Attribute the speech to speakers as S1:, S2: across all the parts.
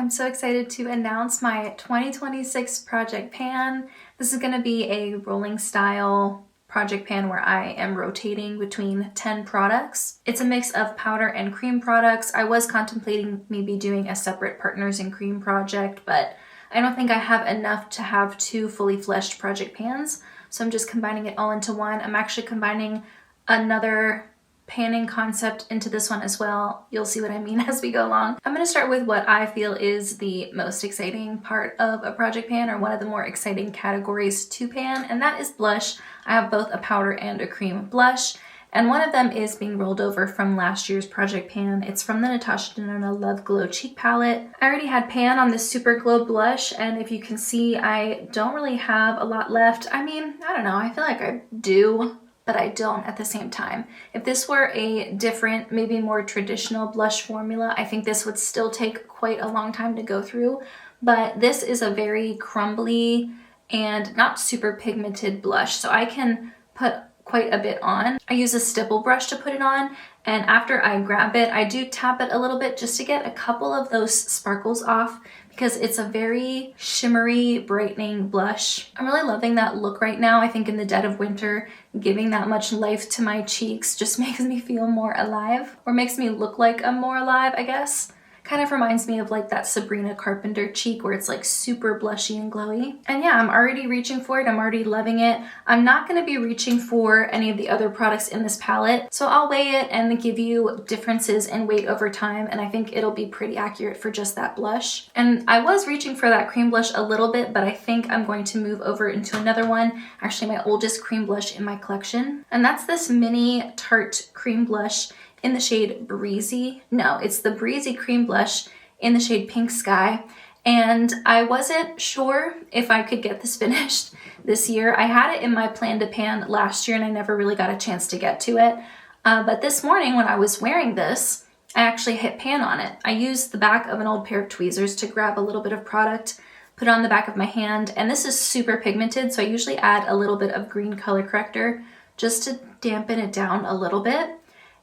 S1: I'm so excited to announce my 2026 project pan. This is going to be a rolling style project pan where I am rotating between 10 products. It's a mix of powder and cream products. I was contemplating maybe doing a separate partners in cream project, but I don't think I have enough to have two fully fleshed project pans, so I'm just combining it all into one. I'm actually combining another panning concept into this one as well. You'll see what I mean as we go along. I'm going to start with what I feel is the most exciting part of a project pan, or one of the more exciting categories to pan, and that is blush. I have both a powder and a cream blush, and one of them is being rolled over from last year's project pan. It's from the Natasha Denona Love Glow Cheek Palette. I already had pan on this Super Glow blush, and if you can see, I don't really have a lot left. I mean, I don't know, I feel like I do, but I don't at the same time. If this were a different, maybe more traditional blush formula, I think this would still take quite a long time to go through, but this is a very crumbly and not super pigmented blush, so I can put quite a bit on. I use a stipple brush to put it on, and after I grab it, I do tap it a little bit just to get a couple of those sparkles off, because it's a very shimmery, brightening blush. I'm really loving that look right now. I think in the dead of winter, giving that much life to my cheeks just makes me feel more alive, or makes me look like I'm more alive, I guess. Kind of reminds me of like that Sabrina Carpenter cheek where it's like super blushy and glowy. And yeah, I'm already reaching for it. I'm already loving it. I'm not going to be reaching for any of the other products in this palette, so I'll weigh it and give you differences in weight over time, and I think it'll be pretty accurate for just that blush. And I was reaching for that cream blush a little bit, but I think I'm going to move over into another one, actually my oldest cream blush in my collection, and that's this mini Tarte cream blush in the shade Breezy. No, it's the Breezy cream blush in the shade Pink Sky. And I wasn't sure if I could get this finished this year. I had it in my plan to pan last year and I never really got a chance to get to it. But this morning when I was wearing this, I actually hit pan on it. I used the back of an old pair of tweezers to grab a little bit of product, put it on the back of my hand, and this is super pigmented, so I usually add a little bit of green color corrector just to dampen it down a little bit.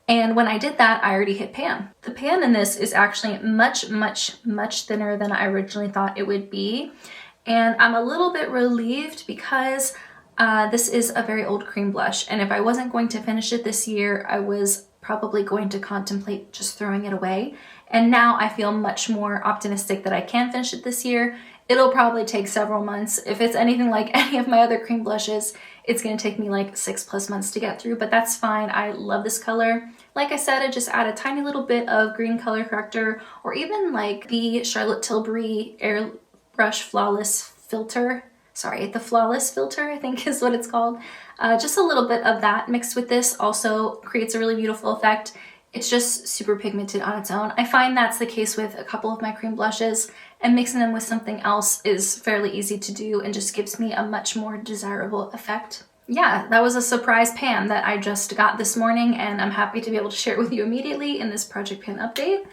S1: And when I did that, I already hit pan. The pan in this is actually much, much, much thinner than I originally thought it would be. And I'm a little bit relieved because this is a very old cream blush. And if I wasn't going to finish it this year, I was probably going to contemplate just throwing it away. And now I feel much more optimistic that I can finish it this year. It'll probably take several months. If it's anything like any of my other cream blushes, it's gonna take me like 6+ months to get through, but that's fine. I love this color. Like I said, I just add a tiny little bit of green color corrector, or even like the Charlotte Tilbury Airbrush Flawless filter. Sorry, the Flawless filter, I think is what it's called. Just a little bit of that mixed with this also creates a really beautiful effect. It's just super pigmented on its own. I find that's the case with a couple of my cream blushes, and mixing them with something else is fairly easy to do and just gives me a much more desirable effect. Yeah, that was a surprise pan that I just got this morning, and I'm happy to be able to share it with you immediately in this project pan update.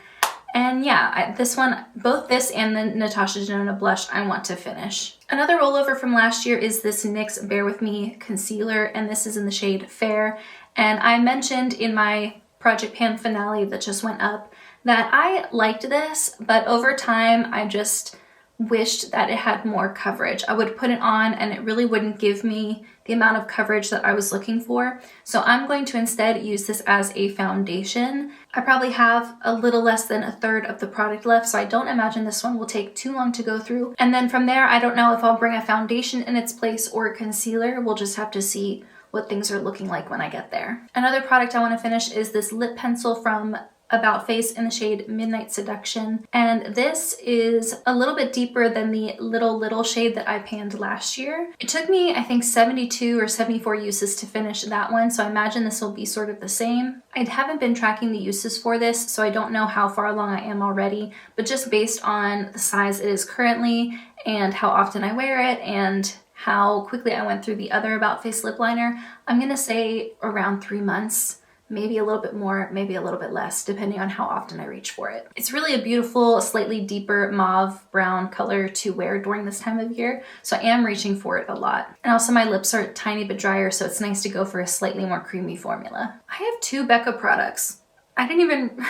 S1: And yeah, this one, both this and the Natasha Denona blush, I want to finish. Another rollover from last year is this NYX Bear With Me concealer, and this is in the shade Fair. And I mentioned in my project pan finale that just went up that I liked this, but over time I just wished that it had more coverage. I would put it on and it really wouldn't give me the amount of coverage that I was looking for. So I'm going to instead use this as a foundation. I probably have a little less than a third of the product left, so I don't imagine this one will take too long to go through. And then from there, I don't know if I'll bring a foundation in its place or a concealer. We'll just have to see what things are looking like when I get there. Another product I want to finish is this lip pencil from About Face in the shade Midnight Seduction. And this is a little bit deeper than the little shade that I panned last year. It took me, I think, 72 or 74 uses to finish that one, so I imagine this will be sort of the same. I haven't been tracking the uses for this, so I don't know how far along I am already, but just based on the size it is currently and how often I wear it and how quickly I went through the other About Face lip liner, I'm gonna say around 3 months. Maybe a little bit more, maybe a little bit less, depending on how often I reach for it. It's really a beautiful, slightly deeper mauve brown color to wear during this time of year, so I am reaching for it a lot. And also my lips are a tiny bit drier, so it's nice to go for a slightly more creamy formula. I have 2 Becca products. I didn't even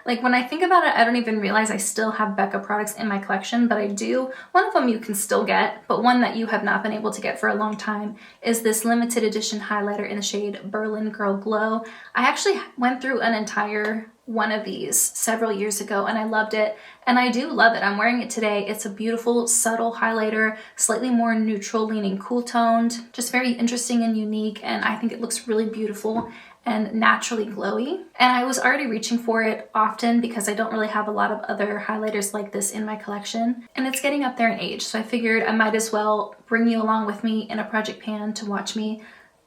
S1: Like when I think about it, I don't even realize I still have Becca products in my collection, but I do. One of them you can still get, but one that you have not been able to get for a long time is this limited edition highlighter in the shade Berlin Girl Glow. I actually went through an entire one of these several years ago and I loved it, and I do love it. I'm wearing it today. It's a beautiful subtle highlighter, slightly more neutral leaning cool toned, just very interesting and unique, and I think it looks really beautiful and naturally glowy. And I was already reaching for it often because I don't really have a lot of other highlighters like this in my collection, and it's getting up there in age, so I figured I might as well bring you along with me in a project pan to watch me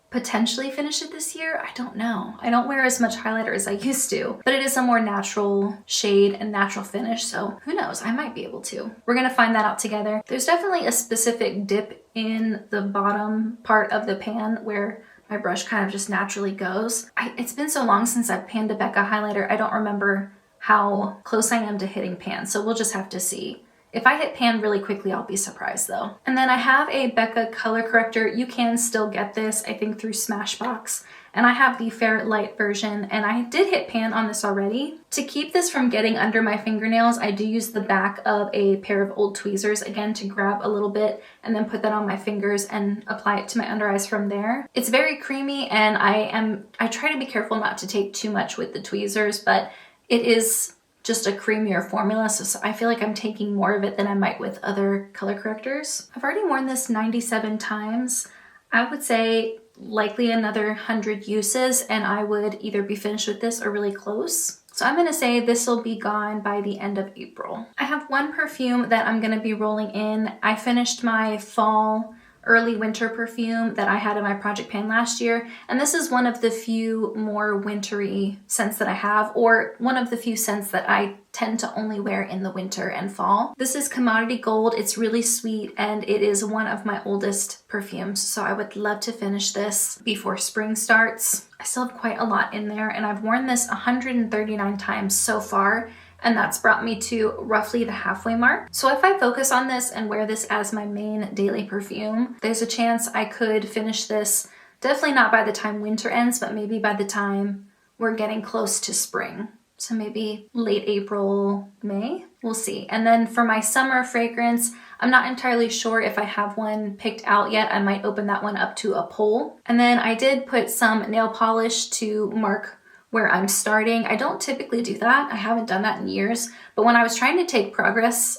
S1: potentially finish it this year. I don't know. I don't wear as much highlighter as I used to, but it is a more natural shade and natural finish, so who knows, I might be able to. We're gonna find that out together. There's definitely a specific dip in the bottom part of the pan where my brush kind of just naturally goes. It's been so long since I've panned a Becca highlighter, I don't remember how close I am to hitting pan, so we'll just have to see. If I hit pan really quickly, I'll be surprised though. And then I have a Becca color corrector. You can still get this, I think, through Smashbox. And I have the Ferret Light version, and I did hit pan on this already. To keep this from getting under my fingernails, I do use the back of a pair of old tweezers, again, to grab a little bit and then put that on my fingers and apply it to my under eyes from there. It's very creamy, and I try to be careful not to take too much with the tweezers, but it is just a creamier formula, so I feel like I'm taking more of it than I might with other color correctors. I've already worn this 97 times. I would say likely another 100 uses and I would either be finished with this or really close. So I'm gonna say this will be gone by the end of April. I have one perfume that I'm gonna be rolling in. I finished my fall early winter perfume that I had in my project pan last year, and this is one of the few more wintry scents that I have, or one of the few scents that I tend to only wear in the winter and fall. This is Commodity Gold. It's really sweet and it is one of my oldest perfumes, so I would love to finish this before spring starts. I still have quite a lot in there, and I've worn this 139 times so far, and that's brought me to roughly the halfway mark. So if I focus on this and wear this as my main daily perfume, there's a chance I could finish this, definitely not by the time winter ends, but maybe by the time we're getting close to spring. So maybe late April, May, we'll see. And then for my summer fragrance, I'm not entirely sure if I have one picked out yet. I might open that one up to a poll. And then I did put some nail polish to mark where I'm starting. I don't typically do that. I haven't done that in years, but when I was trying to take a progress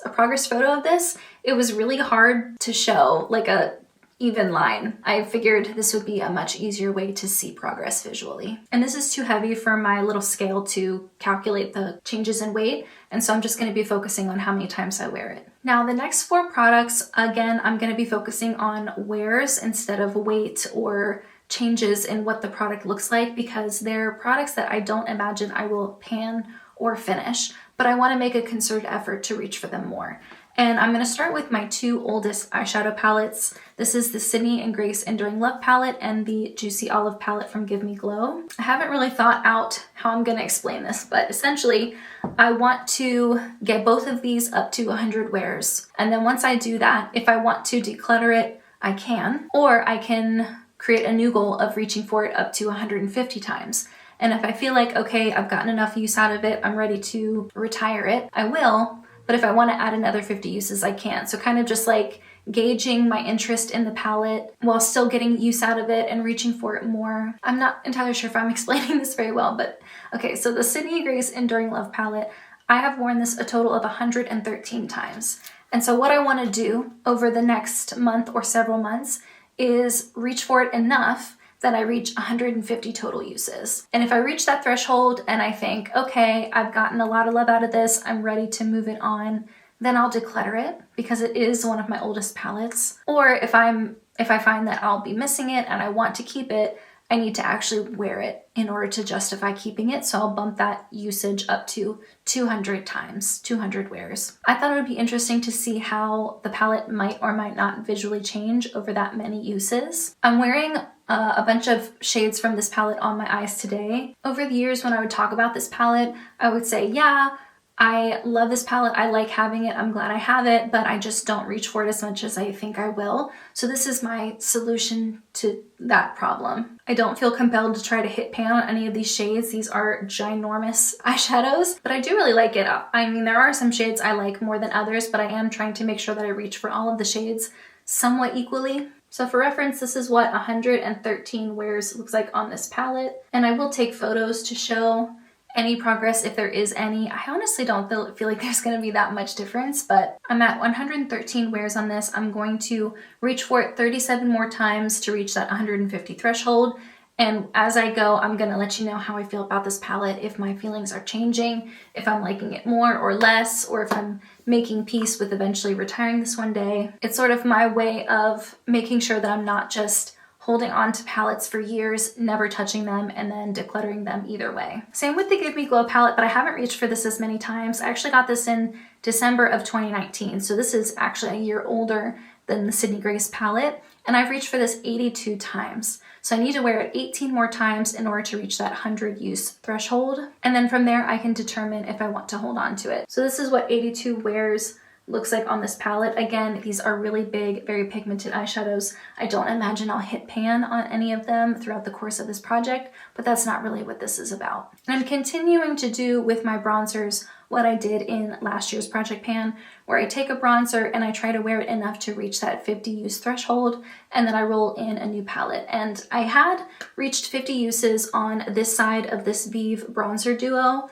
S1: photo of this, it was really hard to show like a even line. I figured this would be a much easier way to see progress visually. And this is too heavy for my little scale to calculate the changes in weight, and so I'm just gonna be focusing on how many times I wear it. Now the next 4 products, again, I'm gonna be focusing on wears instead of weight or changes in what the product looks like, because they're products that I don't imagine I will pan or finish, but I want to make a concerted effort to reach for them more. And I'm going to start with my 2 oldest eyeshadow palettes. This is the Sydney and Grace Enduring Love palette and the Juicy Olive palette from Give Me Glow. I haven't really thought out how I'm going to explain this, but essentially I want to get both of these up to 100 wears. And then once I do that, if I want to declutter it, I can, or I can create a new goal of reaching for it up to 150 times. And if I feel like, okay, I've gotten enough use out of it, I'm ready to retire it, I will. But if I want to add another 50 uses, I can. So kind of just like gauging my interest in the palette while still getting use out of it and reaching for it more. I'm not entirely sure if I'm explaining this very well, but okay, so the Sydney and Grace Enduring Love palette, I have worn this a total of 113 times. And so what I want to do over the next month or several months is reach for it enough that I reach 150 total uses. And if I reach that threshold and I think, okay, I've gotten a lot of love out of this, I'm ready to move it on, then I'll declutter it because it is one of my oldest palettes. Or if I find that I'll be missing it and I want to keep it, I need to actually wear it in order to justify keeping it. So I'll bump that usage up to 200 times, 200 wears. I thought it would be interesting to see how the palette might or might not visually change over that many uses. I'm wearing a bunch of shades from this palette on my eyes today. Over the years when I would talk about this palette, I would say, yeah, I love this palette. I like having it. I'm glad I have it, but I just don't reach for it as much as I think I will. So this is my solution to that problem. I don't feel compelled to try to hit pan on any of these shades. These are ginormous eyeshadows, but I do really like it. I mean, there are some shades I like more than others, but I am trying to make sure that I reach for all of the shades somewhat equally. So for reference, this is what 113 wears looks like on this palette. And I will take photos to show any progress if there is any. I honestly don't feel like there's going to be that much difference, but I'm at 113 wears on this. I'm going to reach for it 37 more times to reach that 150 threshold. And as I go, I'm going to let you know how I feel about this palette, if my feelings are changing, if I'm liking it more or less, or if I'm making peace with eventually retiring this one day. It's sort of my way of making sure that I'm not just holding on to palettes for years, never touching them, and then decluttering them either way. Same with the Give Me Glow palette, but I haven't reached for this as many times. I actually got this in December of 2019, so this is actually a year older than the Sydney Grace palette, and I've reached for this 82 times. So I need to wear it 18 more times in order to reach that 100 use threshold. And then from there, I can determine if I want to hold on to it. So this is what 82 wears looks like on this palette. Again, these are really big, very pigmented eyeshadows. I don't imagine I'll hit pan on any of them throughout the course of this project, but that's not really what this is about. And I'm continuing to do with my bronzers what I did in last year's project pan, where I take a bronzer and I try to wear it enough to reach that 50 use threshold, and then I roll in a new palette. And I had reached 50 uses on this side of this Vive bronzer duo,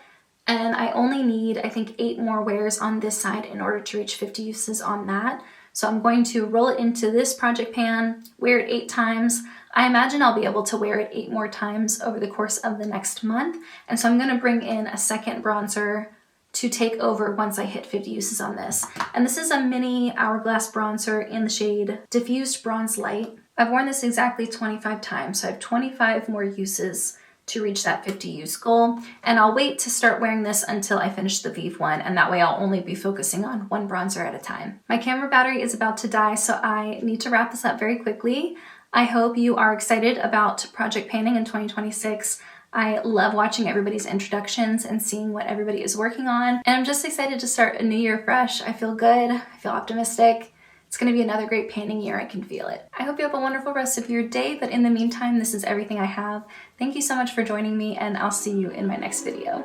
S1: and I only need, I think, 8 more wears on this side in order to reach 50 uses on that. So I'm going to roll it into this project pan, wear it 8 times. I imagine I'll be able to wear it 8 more times over the course of the next month. And so I'm going to bring in a second bronzer to take over once I hit 50 uses on this. And this is a mini hourglass bronzer in the shade Diffused Bronze Light. I've worn this exactly 25 times, so I have 25 more uses to reach that 50 use goal. And I'll wait to start wearing this until I finish the Vive one, and that way I'll only be focusing on one bronzer at a time. My camera battery is about to die, so I need to wrap this up very quickly. I hope you are excited about project panning in 2026. I love watching everybody's introductions and seeing what everybody is working on. And I'm just excited to start a new year fresh. I feel good, I feel optimistic. It's gonna be another great painting year, I can feel it. I hope you have a wonderful rest of your day, but in the meantime, this is everything I have. Thank you so much for joining me, and I'll see you in my next video.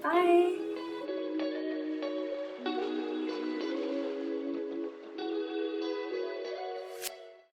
S1: Bye!